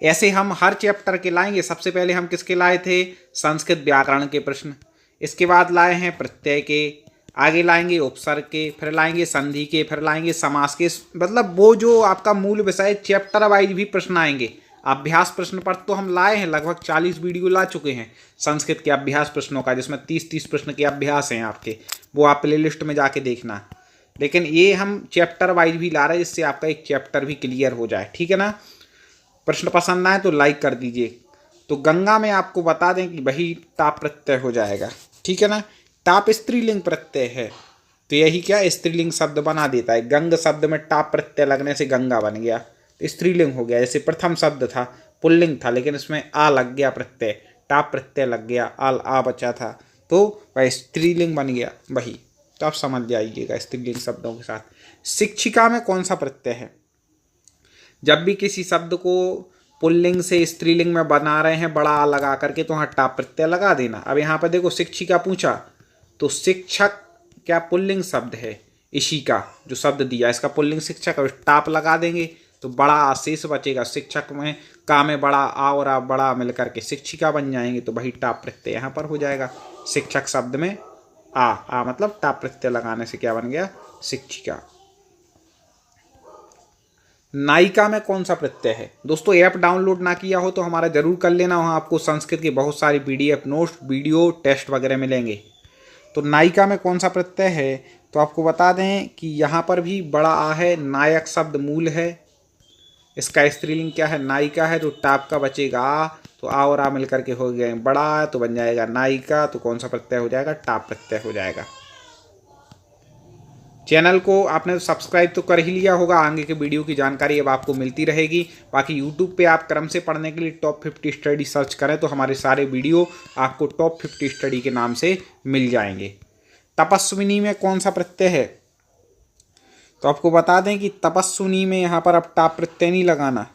ऐसे हम हर चैप्टर के लाएंगे। सबसे पहले हम किसके लाए थे? संस्कृत व्याकरण के प्रश्न। इसके बाद लाए हैं प्रत्यय के, आगे लाएंगे उपसर्ग के, फिर लाएंगे संधि के, फिर लाएंगे समास के। मतलब वो जो आपका मूल विषय चैप्टर वाइज भी प्रश्न आएंगे। अभ्यास प्रश्न पर तो हम लाए हैं, लगभग 40 वीडियो ला चुके हैं संस्कृत के अभ्यास प्रश्नों का, जिसमें 30-30 प्रश्न के अभ्यास हैं आपके, वो आप प्ले लिस्ट में जाके देखना। लेकिन ये हम चैप्टर वाइज भी ला रहे हैं जिससे आपका एक चैप्टर भी क्लियर हो जाए, ठीक है ना। प्रश्न पसंद आए तो लाइक कर दीजिए। तो गंगा में आपको बता दें कि वही टाप प्रत्यय हो जाएगा, ठीक है ना। टाप स्त्रीलिंग प्रत्यय है तो यही क्या स्त्रीलिंग शब्द बना देता है। गंग शब्द में टाप प्रत्यय लगने से गंगा बन गया, स्त्रीलिंग हो गया। जैसे प्रथम शब्द था, पुल्लिंग था, लेकिन इसमें आ लग गया प्रत्यय, टाप प्रत्यय लग गया, आ बचा था, तो वह स्त्रीलिंग बन गया वही। तो आप समझ जाइएगा स्त्रीलिंग शब्दों के साथ। शिक्षिका में कौन सा प्रत्यय है? जब भी किसी शब्द को पुल्लिंग से स्त्रीलिंग में बना रहे हैं बड़ा आ लगा करके, तो वहाँ टाप प्रत्यय लगा देना। अब यहाँ पर देखो शिक्षिका पूछा तो शिक्षक क्या पुल्लिंग शब्द है? इशिका जो शब्द दिया इसका पुल्लिंग शिक्षक, और टाप लगा देंगे तो बड़ा आ शेष बचेगा। शिक्षक में का में बड़ा आ और आ बड़ा मिलकर के शिक्षिका बन जाएंगे, तो वही टाप प्रत्यय यहाँ पर हो जाएगा। शिक्षक शब्द में आ मतलब टाप प्रत्यय लगाने से क्या बन गया? शिक्षिका। नायिका में कौन सा प्रत्यय है? दोस्तों ऐप डाउनलोड ना किया हो तो हमारा जरूर कर लेना, वहाँ आपको संस्कृत के बहुत सारे PDF नोट्स, वीडियो, टेस्ट वगैरह मिलेंगे। तो नायिका में कौन सा प्रत्यय है? तो आपको बता दें कि यहाँ पर भी बड़ा आ है, नायक शब्द मूल है, इसका स्त्रीलिंग क्या है? नायिका है, तो टाप का बचेगा आ, तो आ और आ मिलकर के हो गए बड़ा, तो बन जाएगा नायिका। तो कौन सा प्रत्यय हो जाएगा? टाप प्रत्यय हो जाएगा। चैनल को आपने सब्सक्राइब तो कर ही लिया होगा, आगे के वीडियो की जानकारी अब आपको मिलती रहेगी। बाकी यूट्यूब पे आप क्रम से पढ़ने के लिए टॉप 50 स्टडी सर्च करें तो हमारे सारे वीडियो आपको टॉप 50 स्टडी के नाम से मिल जाएंगे। तपस्विनी में कौन सा प्रत्यय है? तो आपको बता दें कि तपस्विनी में यहाँ पर अब टाप प्रत्यय नहीं लगाना,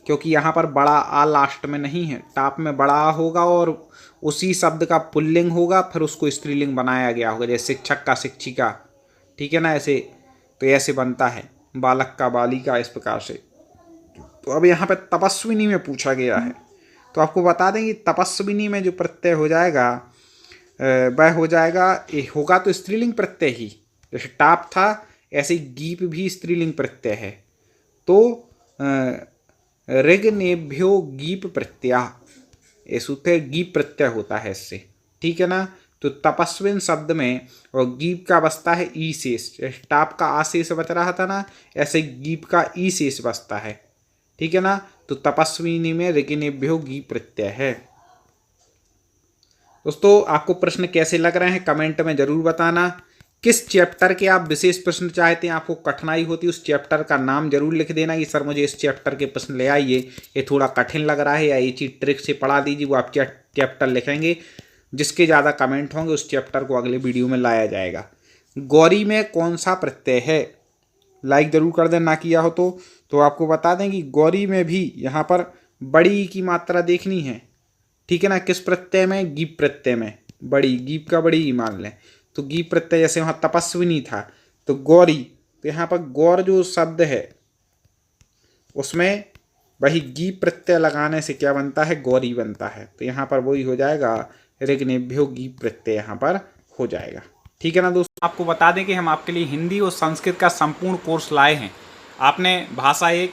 क्योंकि यहाँ पर बड़ा आ लास्ट में नहीं है। टाप में बड़ा आ होगा और उसी शब्द का पुल्लिंग होगा, फिर उसको स्त्रीलिंग बनाया गया होगा, जैसे शिक्षक का शिक्षिका, ठीक है ना। ऐसे तो ऐसे बनता है, बालक का बालिका, इस प्रकार से। तो अब यहाँ पे तपस्विनी में पूछा गया है, तो आपको बता दें कि तपस्विनी में जो प्रत्यय हो जाएगा वह हो जाएगा, होगा तो स्त्रीलिंग प्रत्यय ही, जैसे टाप था ऐसे गीप भी स्त्रीलिंग प्रत्यय है। तो ऋग्नेभ्यो गीप प्रत्यय, ये सूत्र गीप प्रत्यय होता है इससे, ठीक है ना। तो तपस्विन शब्द में और गीप का बसता है ई शेष, टाप का आशेष बच रहा था ना, ऐसे गीप का ई शेष बसता है, ठीक है ना। तो तपस्विनी में ऋग्नेभ्यो गीप प्रत्यय है। दोस्तों आपको प्रश्न कैसे लग रहे हैं कमेंट में जरूर बताना। किस चैप्टर के आप विशेष प्रश्न चाहते हैं, आपको कठिनाई होती है, उस चैप्टर का नाम जरूर लिख देना कि सर मुझे इस चैप्टर के प्रश्न ले आइए, ये थोड़ा कठिन लग रहा है, या ये चीज़ ट्रिक से पढ़ा दीजिए। वो आप चैप्टर लिखेंगे, जिसके ज़्यादा कमेंट होंगे उस चैप्टर को अगले वीडियो में लाया जाएगा। गौरी में कौन सा प्रत्यय है, लाइक जरूर कर दें ना किया हो तो आपको बता दें कि गौरी में भी यहाँ पर बड़ी की मात्रा देखनी है, ठीक है ना। किस प्रत्यय में, गीप प्रत्यय में, बड़ी, गीप का बड़ी ही मान लें। तो गीप प्रत्यय जैसे वहाँ तपस्विनी था तो गौरी, तो यहाँ पर गौर जो शब्द है उसमें वही गीप प्रत्यय लगाने से क्या बनता है, गौरी बनता है। तो यहाँ पर वही हो जाएगा ऋग्नेभ्यो गीप प्रत्यय यहाँ पर हो जाएगा, ठीक है ना। दोस्तों आपको बता दें कि हम आपके लिए हिंदी और संस्कृत का संपूर्ण कोर्स लाए हैं। आपने भाषा 1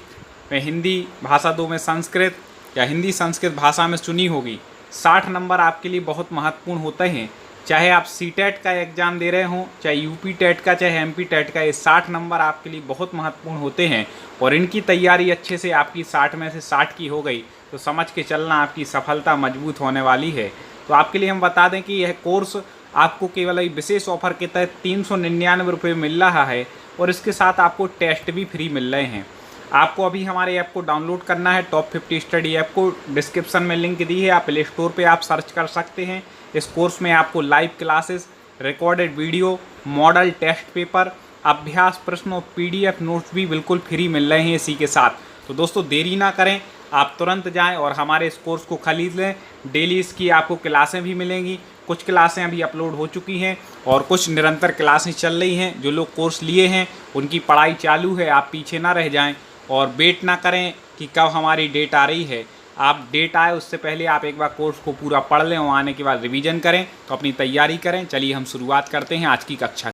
में हिंदी, भाषा 2 में संस्कृत या हिंदी संस्कृत भाषा में सुनी होगी। 60 नंबर आपके लिए बहुत महत्वपूर्ण होते हैं, चाहे आप सीटेट का एग्ज़ाम दे रहे हों, चाहे यूपी टेट का, चाहे एमपी टेट का, ये 60 नंबर आपके लिए बहुत महत्वपूर्ण होते हैं। और इनकी तैयारी अच्छे से आपकी 60 में से 60 की हो गई तो समझ के चलना आपकी सफलता मजबूत होने वाली है। तो आपके लिए हम बता दें कि यह कोर्स आपको केवल एक विशेष ऑफर के तहत 399 रुपये मिल रहा है, और इसके साथ आपको टेस्ट भी फ्री मिल रहे हैं। आपको अभी हमारे ऐप को डाउनलोड करना है, टॉप 50 स्टडी ऐप को डिस्क्रिप्शन में लिंक दी है, आप प्ले स्टोर पे आप सर्च कर सकते हैं। इस कोर्स में आपको live classes, recorded video, model test paper, अभ्यास प्रश्न और PDF नोट्स भी बिल्कुल फ्री मिल रहे हैं इसी के साथ। तो दोस्तों देरी ना करें, आप तुरंत जाएं और हमारे इस कोर्स को खरीद लें। डेली इसकी आपको क्लासें भी मिलेंगी, कुछ क्लासें अभी अपलोड हो चुकी हैं और कुछ निरंतर क्लासें चल रही हैं। जो लोग कोर्स लिए हैं उनकी पढ़ाई चालू है, आप पीछे ना रह जाएं और वेट ना करें कि कब हमारी डेट आ रही है। आप डेट आए उससे पहले आप एक बार कोर्स को पूरा पढ़ लें और आने के बाद रिवीजन करें, तो अपनी तैयारी करें। चलिए हम शुरुआत करते हैं आज की कक्षा।